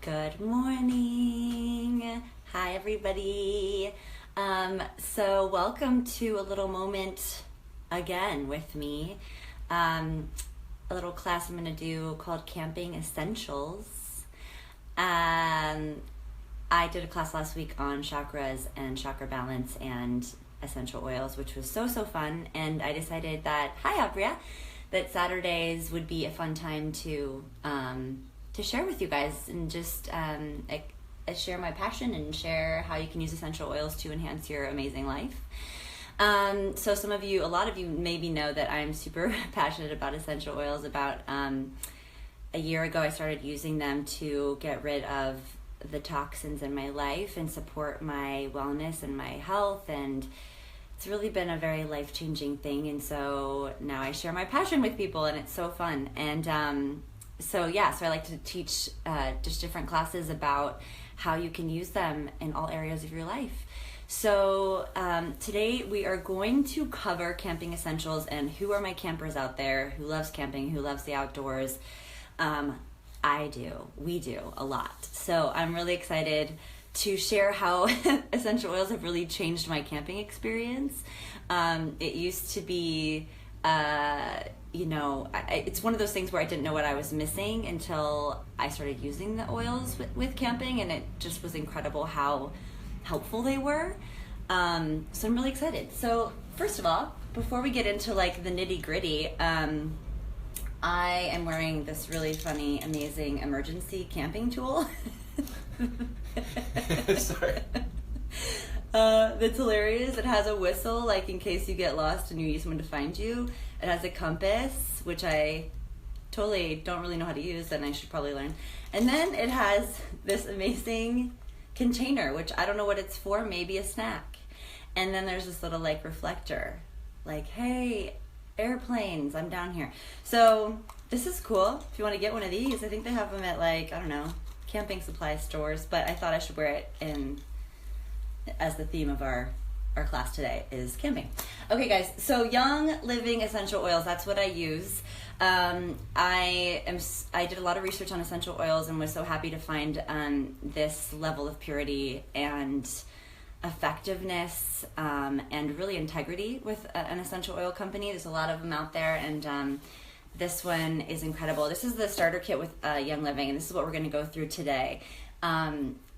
Good morning. Hi, everybody. So welcome to a little moment again with me. A little class I'm going to do called Camping Essentials. I did a class last week on chakras and chakra balance and essential oils, which was so fun. And I decided that, hi, Abria, that Saturdays would be a fun time to share with you guys and just share my passion and share how you can use essential oils to enhance your amazing life. So a lot of you maybe know that I'm super passionate about essential oils. About a year ago, I started using them to get rid of the toxins in my life and support my wellness and my health, and it's really been a very life-changing thing. And so now I share my passion with people, and it's so fun. And so I like to teach just different classes about how you can use them in all areas of your life. So today we are going to cover camping essentials and who are my campers out there, who loves camping, who loves the outdoors. I do, we do a lot. So I'm really excited to share how essential oils have really changed my camping experience. It used to be, it's one of those things where I didn't know what I was missing until I started using the oils with camping, and it just was incredible how helpful they were. So I'm really excited. So first of all, before we get into like the nitty gritty, I am wearing this really funny, amazing emergency camping tool. Sorry. That's hilarious. It has a whistle, like in case you get lost and you need someone to find you. It has a compass, which I totally don't really know how to use, and I should probably learn. And then it has this amazing container, which I don't know what it's for, maybe a snack. And then there's this little like reflector, like, hey, airplanes, I'm down here. So this is cool. If you want to get one of these, I think they have them at like, I don't know, camping supply stores, but I thought I should wear it as the theme of our class today is camping. Okay guys, so Young Living essential oils, that's what I use. I did a lot of research on essential oils and was so happy to find this level of purity and effectiveness and really integrity with an essential oil company. There's a lot of them out there, and this one is incredible. This is the starter kit with Young Living, and this is what we're going to go through today.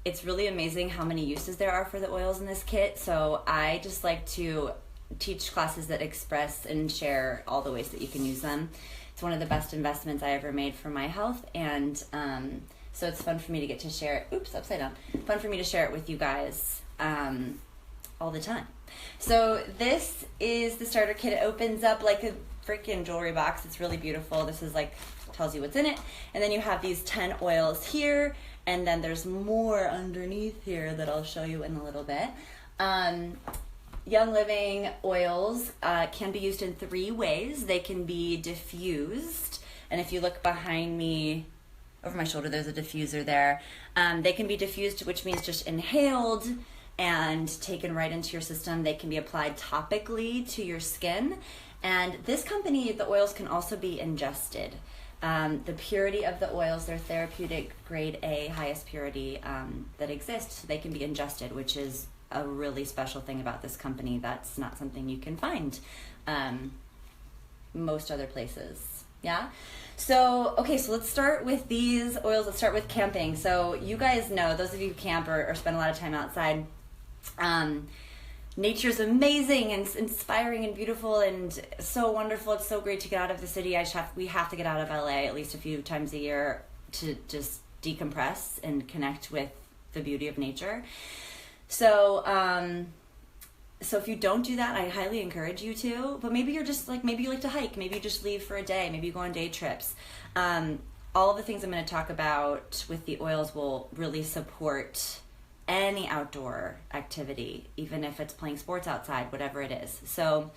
It's really amazing how many uses there are for the oils in this kit, so I just like to teach classes that express and share all the ways that you can use them. It's one of the best investments I ever made for my health, and so it's fun for me to get to share it. Oops, upside down. Fun for me to share it with you guys all the time. So this is the starter kit. It opens up like a freaking jewelry box. It's really beautiful. This is like, tells you what's in it. And then you have these 10 oils here, and then there's more underneath here that I'll show you in a little bit. Young Living oils can be used in 3 ways. They can be diffused, and if you look behind me over my shoulder, there's a diffuser there. They can be diffused, which means just inhaled and taken right into your system. They can be applied topically to your skin. And this company, the oils can also be ingested. The purity of the oils, they're therapeutic grade A, highest purity that exists. So they can be ingested, which is a really special thing about this company. That's not something you can find most other places. Yeah. So, okay, so let's start with these oils. Let's start with camping. So you guys know, those of you who camp or spend a lot of time outside, nature's amazing and inspiring and beautiful and so wonderful. It's so great to get out of the city. We have to get out of LA at least a few times a year to just decompress and connect with the beauty of nature. So if you don't do that, I highly encourage you to. But maybe you're just like, maybe you like to hike. Maybe you just leave for a day. Maybe you go on day trips. All of the things I'm going to talk about with the oils will really support any outdoor activity, even if it's playing sports outside, whatever it is. So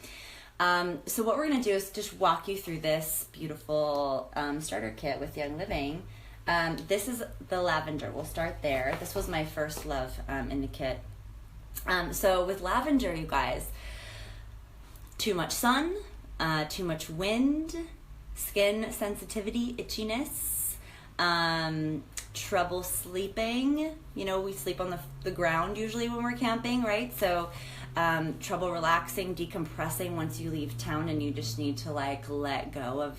what we're going to do is just walk you through this beautiful starter kit with Young Living. This is the lavender. We'll start there. This was my first love in the kit. So with lavender, you guys, too much sun, too much wind, skin sensitivity, itchiness, trouble sleeping. We sleep on the ground usually when we're camping, right? So trouble relaxing, decompressing once you leave town and you just need to like let go of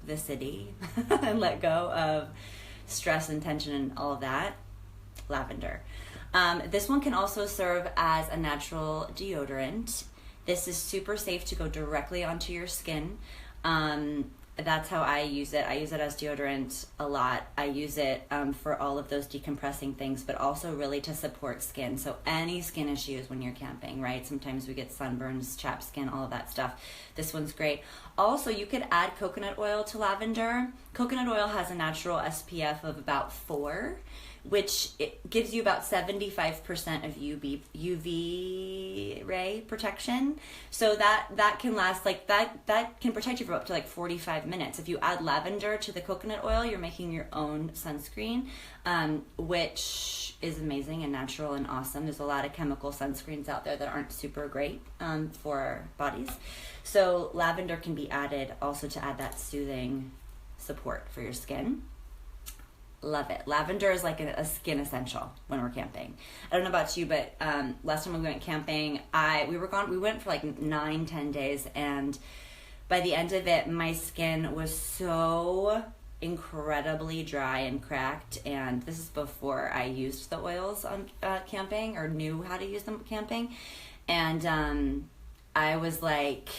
the city and let go of stress and tension and all of that. Lavender. This one can also serve as a natural deodorant. This is super safe to go directly onto your skin. That's how I use it. I use it as deodorant a lot. I use it for all of those decompressing things, but also really to support skin. So any skin issues when you're camping, right? Sometimes we get sunburns, chapped skin, all of that stuff. This one's great. Also, you could add coconut oil to lavender. Coconut oil has a natural SPF of about 4, which it gives you about 75% of UV ray protection. So that can last like that can protect you for up to like 45 minutes. If you add lavender to the coconut oil, you're making your own sunscreen, which is amazing and natural and awesome. There's a lot of chemical sunscreens out there that aren't super great for our bodies. So lavender can be added also to add that soothing support for your skin. Love it. Lavender is like a skin essential when we're camping. I don't know about you, but last time we went camping, we went for like 9-10 days, and by the end of it, my skin was so incredibly dry and cracked. And this is before I used the oils on camping or knew how to use them camping. And I was like,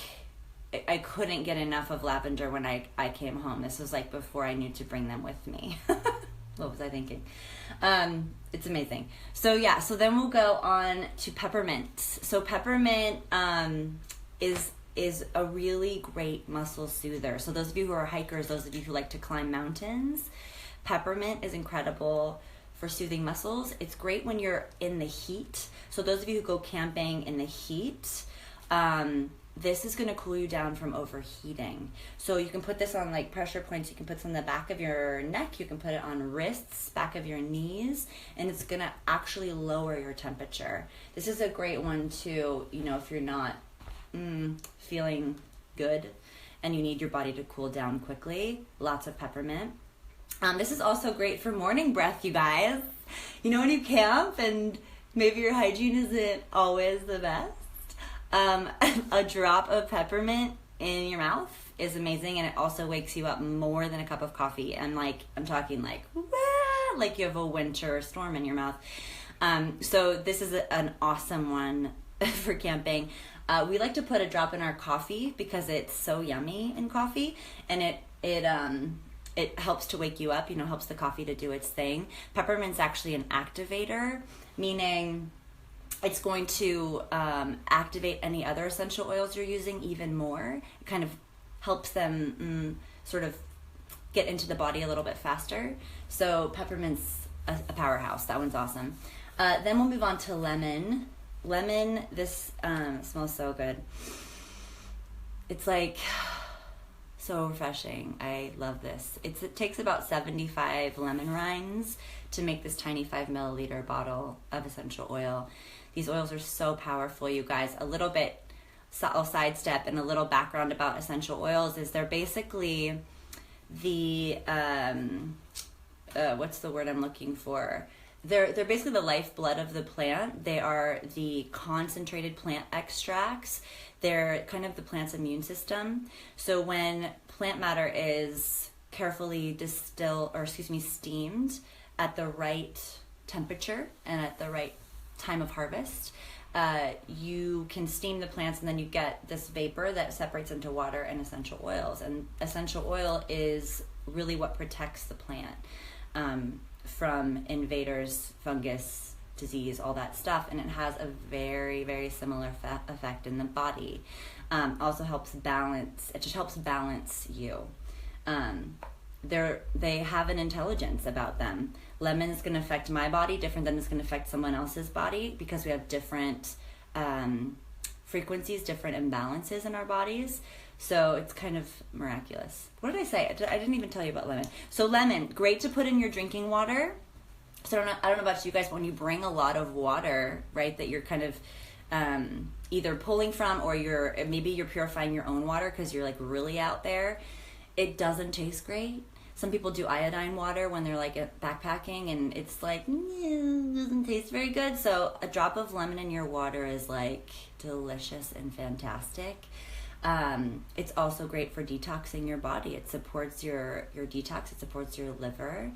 I couldn't get enough of lavender when I came home. This was like before I knew to bring them with me. What was I thinking? It's amazing. So yeah, so then we'll go on to peppermint. So peppermint is a really great muscle soother. So those of you who are hikers, those of you who like to climb mountains, peppermint is incredible for soothing muscles. It's great when you're in the heat. So those of you who go camping in the heat, this is going to cool you down from overheating. So you can put this on like pressure points. You can put this on the back of your neck. You can put it on wrists, back of your knees, and it's going to actually lower your temperature. This is a great one too, if you're not feeling good and you need your body to cool down quickly. Lots of peppermint. This is also great for morning breath, you guys. When you camp and maybe your hygiene isn't always the best. A drop of peppermint in your mouth is amazing, and it also wakes you up more than a cup of coffee. And I'm talking like you have a winter storm in your mouth. So this is an awesome one for camping. We like to put a drop in our coffee because it's so yummy in coffee, and it helps to wake you up. Helps the coffee to do its thing. Peppermint's actually an activator, meaning it's going to activate any other essential oils you're using even more. It kind of helps them sort of get into the body a little bit faster. So peppermint's a powerhouse. That one's awesome. Then we'll move on to lemon. Lemon, this smells so good. It's like so refreshing. I love this. It takes about 75 lemon rinds to make this tiny 5 milliliter bottle of essential oil. These oils are so powerful, you guys. A little bit, I'll sidestep, and a little background about essential oils is they're basically the, what's the word I'm looking for? They're basically the lifeblood of the plant. They are the concentrated plant extracts. They're kind of the plant's immune system. So when plant matter is carefully steamed at the right temperature and at the right time of harvest, you can steam the plants, and then you get this vapor that separates into water and essential oils. And essential oil is really what protects the plant from invaders, fungus, disease, all that stuff. And it has a very, very similar effect in the body. Also helps balance. It just helps balance you. They have an intelligence about them. Lemon is going to affect my body different than it's going to affect someone else's body because we have different frequencies, different imbalances in our bodies. So it's kind of miraculous. What did I say? I didn't even tell you about lemon. So lemon, great to put in your drinking water. So I don't know about you guys, but when you bring a lot of water, right, that you're kind of either pulling from, or maybe you're purifying your own water because you're like really out there, it doesn't taste great. Some people do iodine water when they're like backpacking, and it's like, it doesn't taste very good. So a drop of lemon in your water is like delicious and fantastic. It's also great for detoxing your body. It supports your detox. It supports your liver.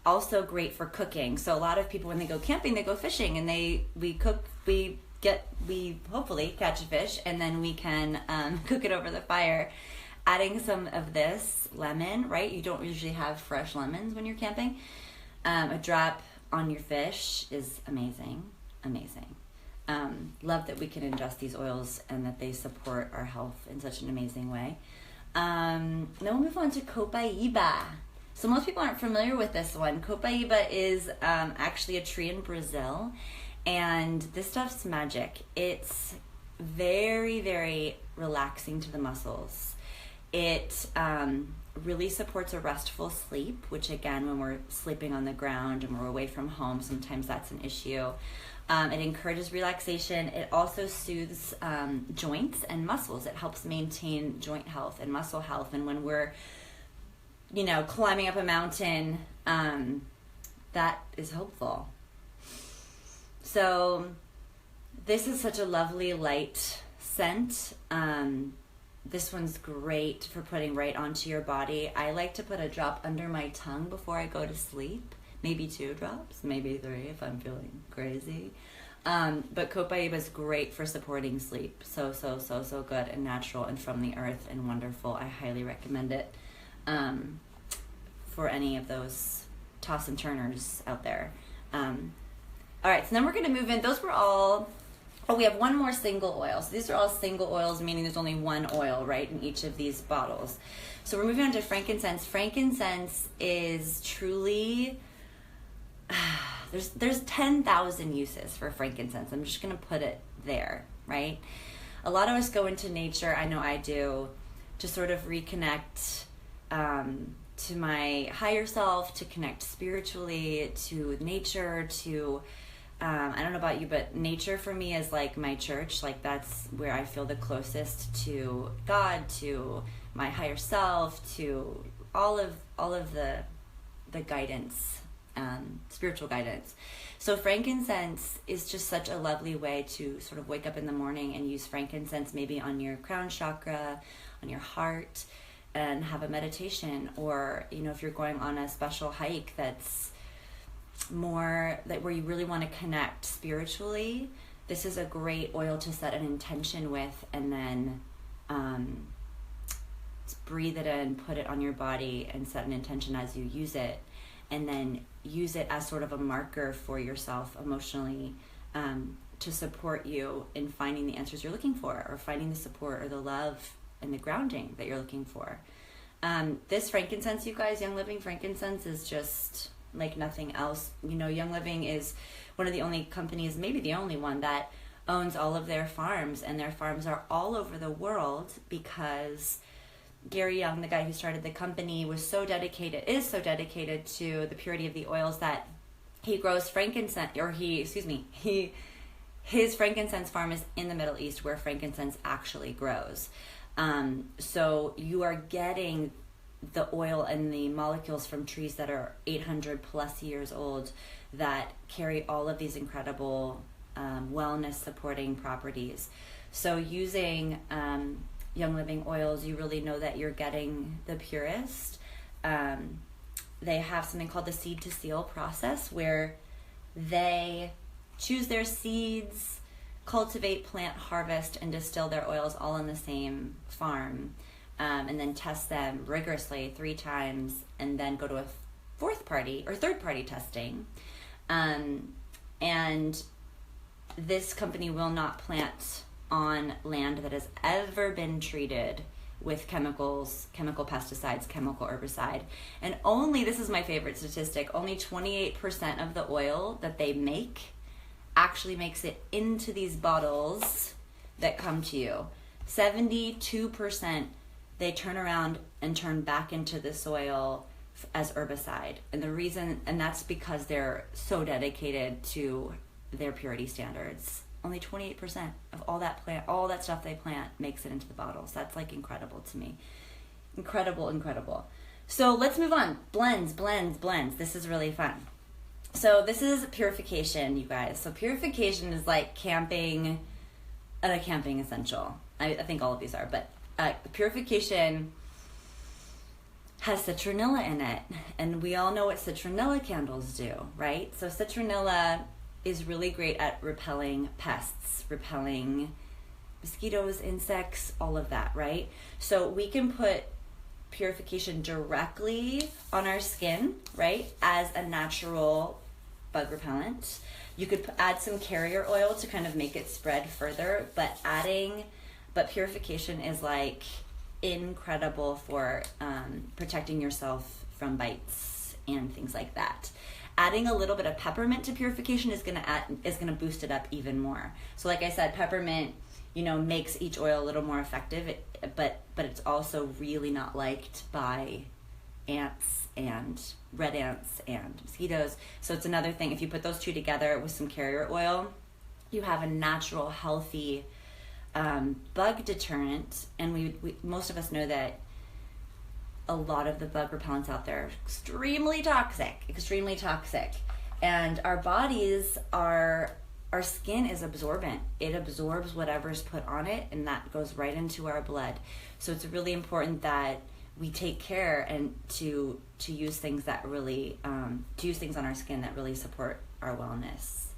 Also great for cooking. So a lot of people, when they go camping, they go fishing, and we hopefully catch a fish, and then we can cook it over the fire. Adding some of this lemon, right? You don't usually have fresh lemons when you're camping. A drop on your fish is amazing. Love that we can ingest these oils and that they support our health in such an amazing way. Then we'll move on to copaiba. So most people aren't familiar with this one. Copaiba is actually a tree in Brazil, and this stuff's magic. It's very, very relaxing to the muscles. It really supports a restful sleep, which again, when we're sleeping on the ground and we're away from home, sometimes that's an issue. It encourages relaxation. It also soothes joints and muscles. It helps maintain joint health and muscle health. And when we're, climbing up a mountain, that is hopeful. So this is such a lovely light scent. This one's great for putting right onto your body. I like to put a drop under my tongue before I go to sleep. Maybe 2 drops, maybe 3 if I'm feeling crazy. But copaiba is great for supporting sleep. So good and natural and from the earth and wonderful. I highly recommend it for any of those toss and turners out there. All right, so then we're going to move in. Those were all... Oh, we have one more single oil. So these are all single oils, meaning there's only one oil, right, in each of these bottles. So we're moving on to frankincense. Frankincense is truly... There's 10,000 uses for frankincense. I'm just going to put it there, right? A lot of us go into nature, I know I do, to sort of reconnect to my higher self, to connect spiritually, to nature, to... I don't know about you, but nature for me is like my church. Like that's where I feel the closest to God, to my higher self, to all of the guidance, spiritual guidance. So frankincense is just such a lovely way to sort of wake up in the morning and use frankincense maybe on your crown chakra, on your heart, and have a meditation. Or, if you're going on a special hike that's more that where you really want to connect spiritually, this is a great oil to set an intention with, and then breathe it in, put it on your body, and set an intention as you use it, and then use it as sort of a marker for yourself emotionally to support you in finding the answers you're looking for, or finding the support or the love and the grounding that you're looking for. This frankincense, you guys, Young Living frankincense, is just like nothing else. Young Living is one of the only companies, maybe the only one, that owns all of their farms, and their farms are all over the world because Gary Young, the guy who started the company, is so dedicated to the purity of the oils that he grows frankincense, his frankincense farm is in the Middle East where frankincense actually grows. So you are getting the oil and the molecules from trees that are 800 plus years old that carry all of these incredible wellness supporting properties. So using Young Living oils, you really know that you're getting the purest. They have something called the seed to seal process, where they choose their seeds, cultivate, plant, harvest, and distill their oils all on the same farm. And then test them rigorously 3 times, and then go to a third party testing. And this company will not plant on land that has ever been treated with chemicals, chemical pesticides, chemical herbicide. And only, this is my favorite statistic, only 28% of the oil that they make actually makes it into these bottles that come to you. 72% they turn around and turn back into the soil as herbicide. And the reason, and that's because they're so dedicated to their purity standards. Only 28% of all that stuff they plant makes it into the bottles. That's like incredible to me. Incredible, incredible. So let's move on. Blends. This is really fun. So this is Purification, you guys. So Purification is like camping, a camping essential. I think all of these are, but Purification has citronella in it, and we all know what citronella candles do, right? So citronella is really great at repelling pests, repelling mosquitoes, insects, all of that, right? So we can put Purification directly on our skin, right, as a natural bug repellent. You could add some carrier oil to kind of make it spread further, but Purification is like incredible for protecting yourself from bites and things like that. Adding a little bit of peppermint to Purification is gonna boost it up even more. So like I said, peppermint, makes each oil a little more effective, but it's also really not liked by ants and red ants and mosquitoes. So it's another thing, if you put those two together with some carrier oil, you have a natural, healthy bug deterrent. And we most of us know that a lot of the bug repellents out there are extremely toxic. And our bodies our skin is absorbent. It absorbs whatever's put on it, and that goes right into our blood. So it's really important that we take care and to use things that really to use things on our skin that really support our wellness.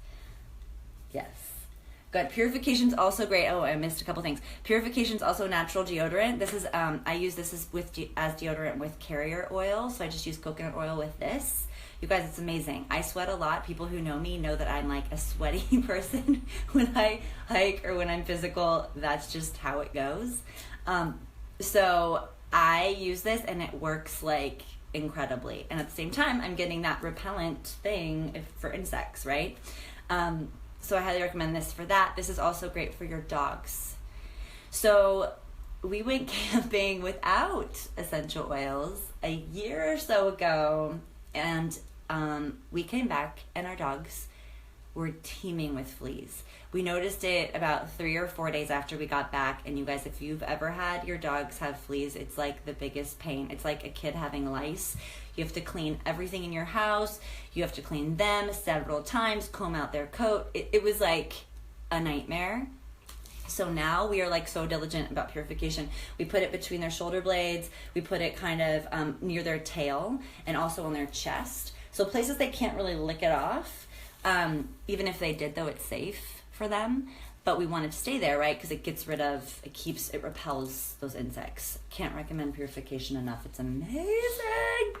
Yes. Good. Purification's also great. Oh, I missed a couple things. Purification's also a natural deodorant. This is I use this as deodorant with carrier oil. So I just use coconut oil with this. You guys, it's amazing. I sweat a lot. People who know me know that I'm like a sweaty person when I hike or when I'm physical. That's just how it goes. So I use this and it works like incredibly. And at the same time, I'm getting that repellent thing for insects, right? So I highly recommend this for that. This is also great for your dogs. So we went camping without essential oils a year or so ago, and we came back and our dogs were teeming with fleas. We noticed it about 3 or 4 days after we got back, and you guys, if you've ever had your dogs have fleas, it's like the biggest pain. It's like a kid having lice. You have to clean everything in your house. You have to clean them several times, comb out their coat. It was like a nightmare. So now we are like so diligent about Purification. We put it between their shoulder blades. We put it kind of near their tail and also on their chest. So places they can't really lick it off. Even if they did, though, it's safe for them. But we want it to stay there, right? Because it repels those insects. Can't recommend Purification enough. It's amazing.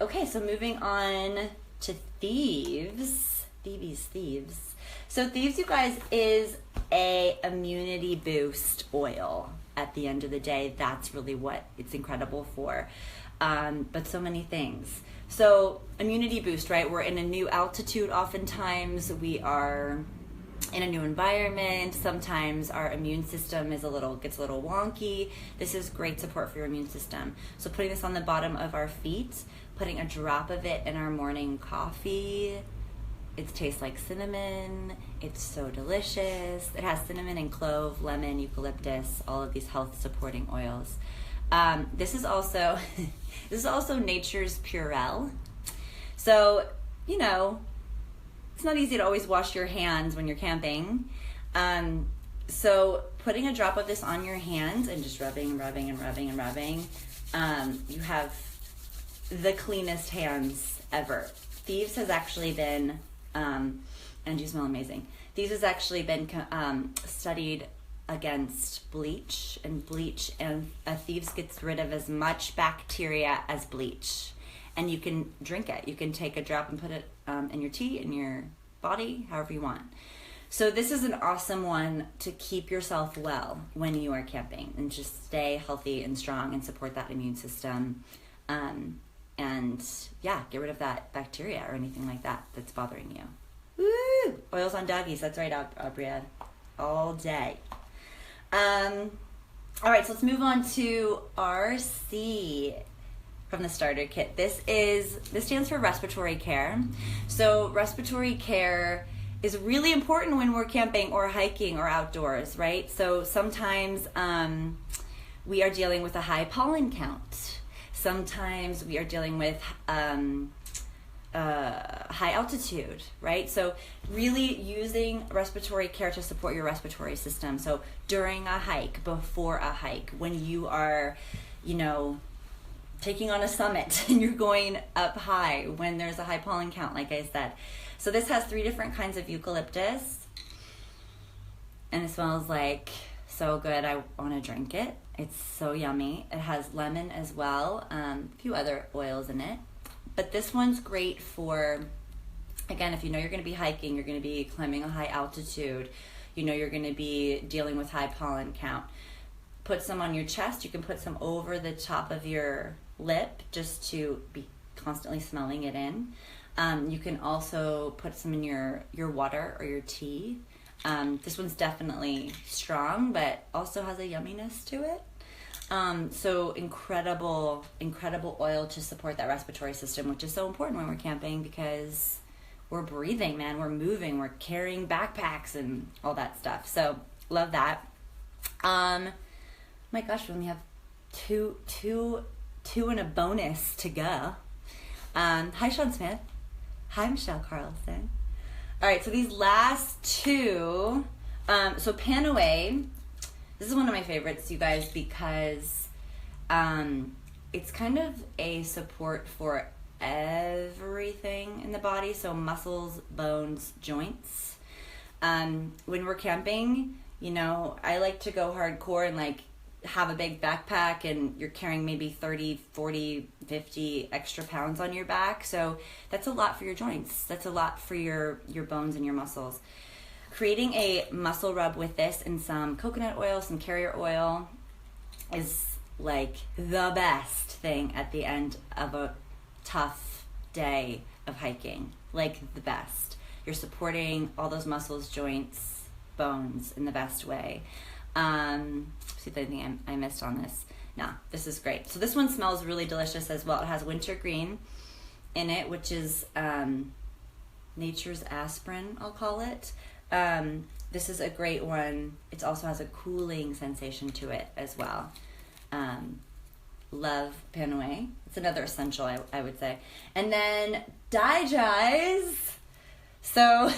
Okay, so moving on to Thieves. Thieves. So Thieves, you guys, is a immunity boost oil. At the end of the day, that's really what it's incredible for. But so many things. So immunity boost, right? We're in a new altitude oftentimes. We are in a new environment. Sometimes our immune system gets a little wonky. This is great support for your immune system. So putting this on the bottom of our feet, putting a drop of it in our morning coffee. It tastes like cinnamon. It's so delicious. It has cinnamon and clove, lemon, eucalyptus, all of these health supporting oils. This is also nature's Purell. So, it's not easy to always wash your hands when you're camping. So putting a drop of this on your hands and just rubbing, you have the cleanest hands ever. Thieves has actually been, and you smell amazing. Thieves has actually been studied against bleach, and Thieves gets rid of as much bacteria as bleach. And you can drink it. You can take a drop and put it in your tea, in your body, however you want. So this is an awesome one to keep yourself well when you are camping and just stay healthy and strong and support that immune system. And get rid of that bacteria or anything like that that's bothering you. Woo! Oils on doggies. That's right, Aubriette. All day. All right, so let's move on to RC from the starter kit. This stands for Respiratory Care. So Respiratory Care is really important when we're camping or hiking or outdoors, right? So sometimes we are dealing with a high pollen count. Sometimes we are dealing with high altitude, right? So really using respiratory care to support your respiratory system. So during a hike, before a hike, when you are, taking on a summit and you're going up high, when there's a high pollen count, like I said. So this has 3 different kinds of eucalyptus, and it smells like so good. I want to drink it. It's so yummy. It has lemon as well, a few other oils in it. But this one's great for, again, if you know you're going to be hiking, you're going to be climbing a high altitude, you're going to be dealing with high pollen count. Put some on your chest. You can put some over the top of your lip just to be constantly smelling it in. You can also put some in your water or your tea. This one's definitely strong, but also has a yumminess to it. So incredible oil to support that respiratory system, which is so important when we're camping because we're breathing, man. We're moving, we're carrying backpacks and all that stuff. So love that. My gosh, we only have two and a bonus to go. Hi, Sean Smith. Hi, Michelle Carlson. All right, so these last 2, so Panaway, this is one of my favorites, you guys, because it's kind of a support for everything in the body, so muscles, bones, joints. When we're camping, I like to go hardcore and have a big backpack, and you're carrying maybe 30, 40, 50 extra pounds on your back. So that's a lot for your joints. That's a lot for your bones and your muscles. Creating a muscle rub with this and some coconut oil, some carrier oil is the best thing at the end of a tough day of hiking. The best. You're supporting all those muscles, joints, bones in the best way. See if there's anything I missed on this. No, this is great. So this one smells really delicious as well. It has wintergreen in it, which is nature's aspirin, I'll call it. This is a great one. It also has a cooling sensation to it as well. Love Panaway. It's another essential, I would say. And then Digestion. So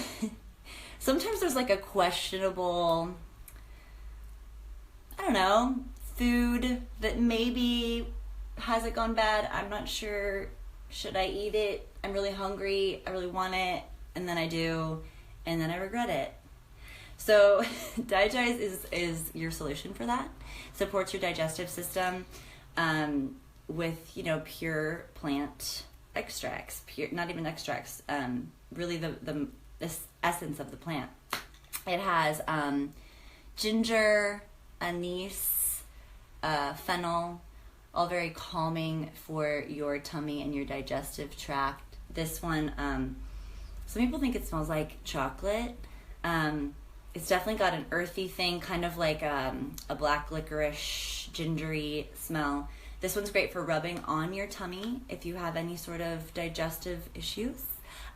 sometimes there's a questionable, I don't know, food that maybe has it gone bad. I'm not sure. Should I eat it? I'm really hungry. I really want it. And then I do. And then I regret it. So Digestion is your solution for that. Supports your digestive system with, pure plant extracts. Not even extracts. Really the essence of the plant. It has ginger, anise, fennel, all very calming for your tummy and your digestive tract. This one, some people think it smells like chocolate. It's definitely got an earthy thing, kind of like a black licorice, gingery smell. This one's great for rubbing on your tummy if you have any sort of digestive issues.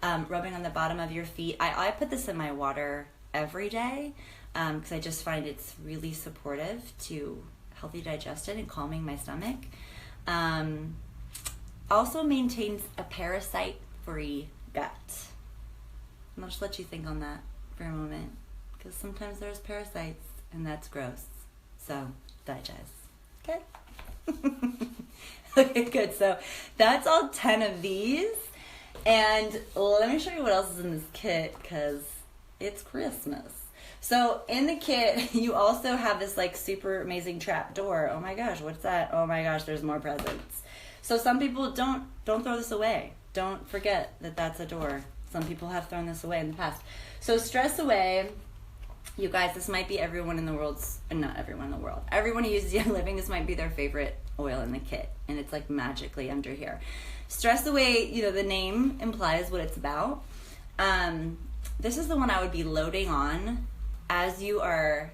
Rubbing on the bottom of your feet. I put this in my water every day because I just find it's really supportive to healthy digestion and calming my stomach. Also maintains a parasite-free gut. And I'll just let you think on that for a moment, because sometimes there's parasites and that's gross. So digest. Okay. Okay, good. So that's all 10 of these. And let me show you what else is in this kit, because it's Christmas. So in the kit, you also have this super amazing trap door. Oh my gosh, what's that? Oh my gosh, there's more presents. So some people don't throw this away. Don't forget that that's a door. Some people have thrown this away in the past. So stress away. You guys, this might be everyone in the world's, not everyone in the world, everyone who uses Young Living, this might be their favorite oil in the kit. And it's magically under here. Stress away, the name implies what it's about. This is the one I would be loading on as you are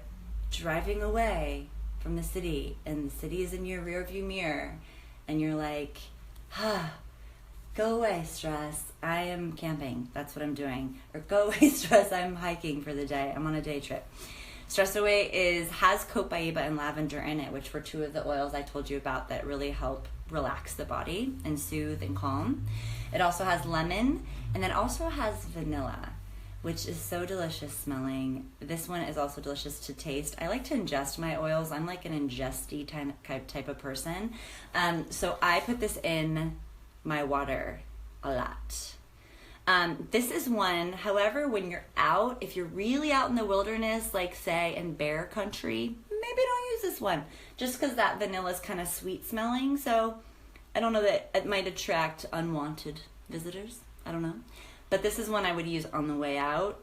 driving away from the city, and the city is in your rearview mirror, and you're like, go away, stress. I am camping. That's what I'm doing. Or go away, stress. I'm hiking for the day. I'm on a day trip. Stress Away has copaiba and lavender in it, which were two of the oils I told you about that really help relax the body and soothe and calm. It also has lemon, and then also has vanilla, which is so delicious smelling. This one is also delicious to taste. I like to ingest my oils. I'm like an ingesty type of person. So I put this in my water a lot. This is one, however, when you're out, if you're really out in the wilderness, like say in bear country, maybe don't use this one, just because that vanilla is kind of sweet smelling. So I don't know, that it might attract unwanted visitors. I don't know. But this is one I would use on the way out,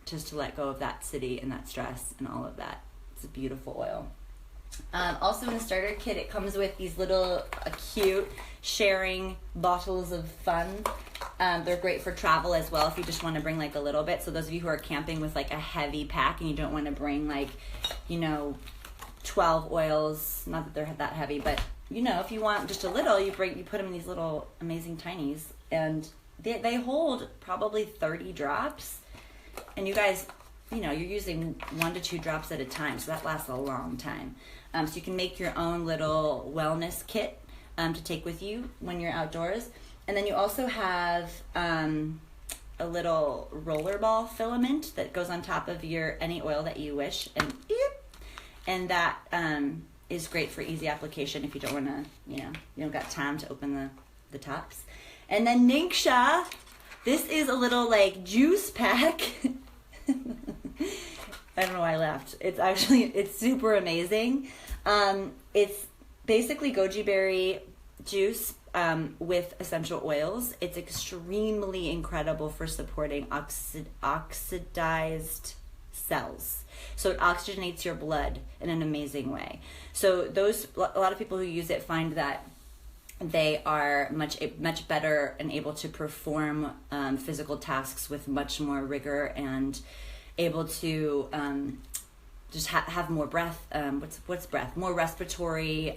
just to let go of that city and that stress and all of that. It's a beautiful oil. Also in the starter kit, it comes with these little cute sharing bottles of fun. They're great for travel as well if you just want to bring like a little bit. So those of you who are camping with like a heavy pack and you don't want to bring like, 12 oils, not that they're that heavy, but if you want just a little, you put them in these little amazing tinies, and they hold probably 30 drops. And you guys, you're using 1 to 2 drops at a time, so that lasts a long time. So you can make your own little wellness kit to take with you when you're outdoors. And then you also have a little rollerball filament that goes on top of any oil that you wish, and that is great for easy application if you don't want to, you don't got time to open the tops. And then Ninksha, this is a little like juice pack. I don't know why I laughed. It's super amazing. It's basically goji berry juice with essential oils. It's extremely incredible for supporting oxidized cells. So it oxygenates your blood in an amazing way. So a lot of people who use it find that they are much better and able to perform physical tasks with much more rigor, and able to just have more breath. What's breath? More respiratory,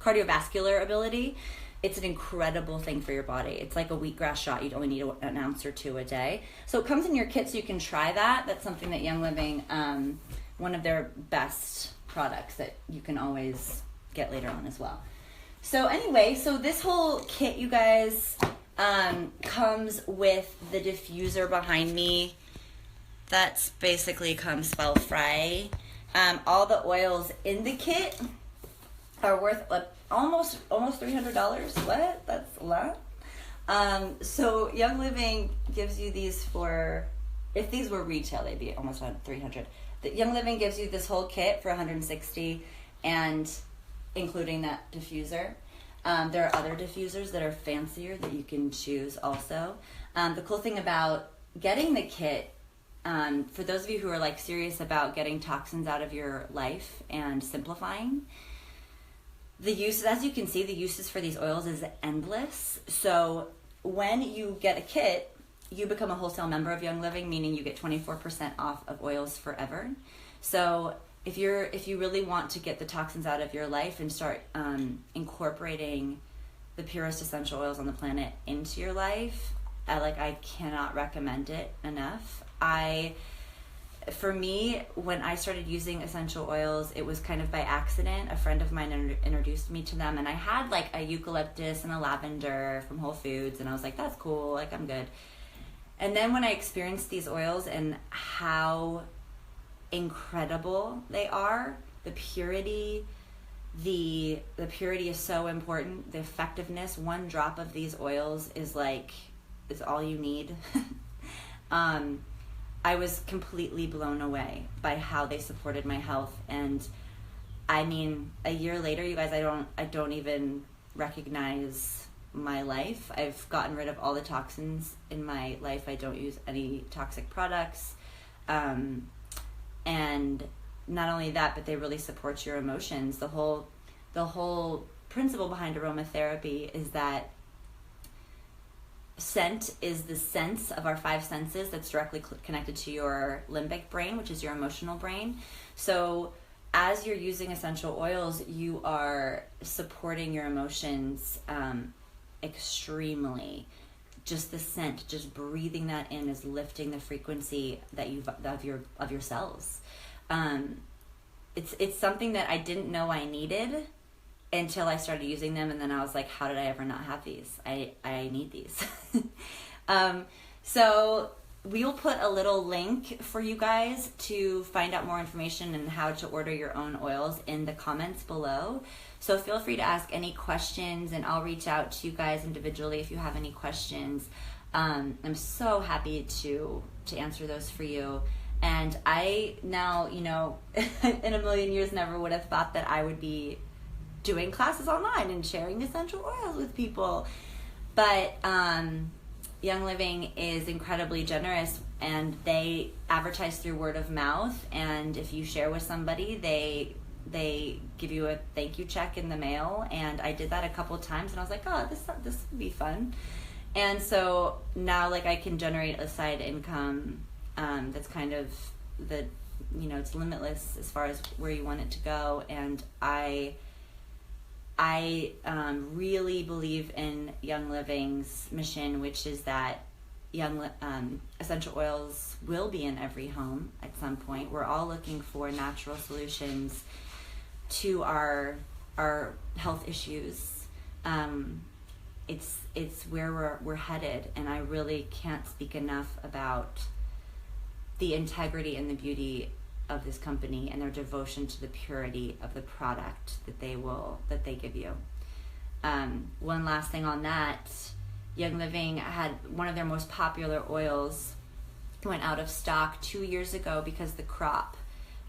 cardiovascular ability. It's an incredible thing for your body. It's like a wheatgrass shot. You'd only need an ounce or 2 a day. So it comes in your kit, so you can try that. That's something that Young Living, one of their best products that you can always get later on as well. So anyway, so this whole kit, you guys, comes with the diffuser behind me. That's basically comes spell fry. All the oils in the kit are worth almost $300. What? That's a lot. So Young Living gives you these for, if these were retail, they'd be almost $300. The Young Living gives you this whole kit for $160, and including that diffuser. There are other diffusers that are fancier that you can choose also. The cool thing about getting the kit, for those of you who are like serious about getting toxins out of your life and simplifying, the use, as you can see, the uses for these oils is endless. So when you get a kit, you become a wholesale member of Young Living, meaning you get 24% off of oils forever. So if you really want to get the toxins out of your life and start incorporating the purest essential oils on the planet into your life, I cannot recommend it enough. For me, when I started using essential oils, it was kind of by accident. A friend of mine introduced me to them, and I had like a eucalyptus and a lavender from Whole Foods, and I was like, that's cool, like I'm good. And then when I experienced these oils and how incredible they are, the purity is so important. The effectiveness, 1 drop of these oils is all you need. I was completely blown away by how they supported my health. And I mean, a year later, you guys, I don't even recognize my life. I've gotten rid of all the toxins in my life. I don't use any toxic products. And not only that, but they really support your emotions. The whole principle behind aromatherapy is that scent is the sense of our 5 senses that's directly connected to your limbic brain, which is your emotional brain. So as you're using essential oils, you are supporting your emotions extremely. just the scent, just breathing that in is lifting the frequency that of your cells. It's something that I didn't know I needed until I started using them, and then I was like, how did I ever not have these? I need these. So we will put a little link for you guys to find out more information and how to order your own oils in the comments below. So feel free to ask any questions, and I'll reach out to you guys individually if you have any questions. I'm so happy to answer those for you. And I now, in a million years never would have thought that I would be doing classes online and sharing essential oils with people. But Young Living is incredibly generous, and they advertise through word of mouth, and if you share with somebody, they give you a thank you check in the mail. And I did that a couple of times, and I was like, oh, this would be fun. And so now, like, I can generate a side income that's kind of it's limitless as far as where you want it to go. And I really believe in Young Living's mission, which is that essential oils will be in every home at some point. We're all looking for natural solutions to our health issues. It's where we're headed, and I really can't speak enough about the integrity and the beauty of this company and their devotion to the purity of the product that they give you. One last thing on that, Young Living had one of their most popular oils went out of stock 2 years ago because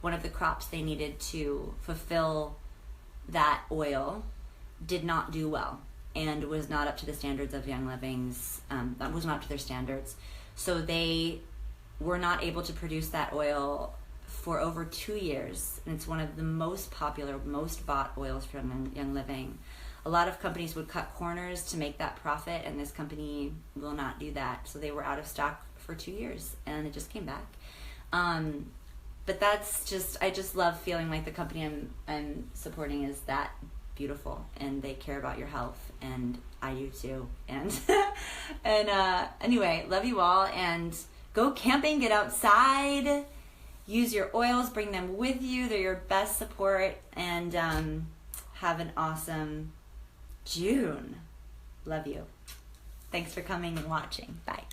one of the crops they needed to fulfill that oil did not do well and was not up to the standards of Young Living's, was not up to their standards. So they were not able to produce that oil for over 2 years, and it's one of the most popular, most bought oils from Young Living. A lot of companies would cut corners to make that profit, and this company will not do that. So they were out of stock for 2 years, and it just came back. But I just love feeling like the company I'm supporting is that beautiful, and they care about your health, and I do too. And anyway, love you all, and go camping, get outside, use your oils, bring them with you. They're your best support, and have an awesome June. Love you. Thanks for coming and watching. Bye.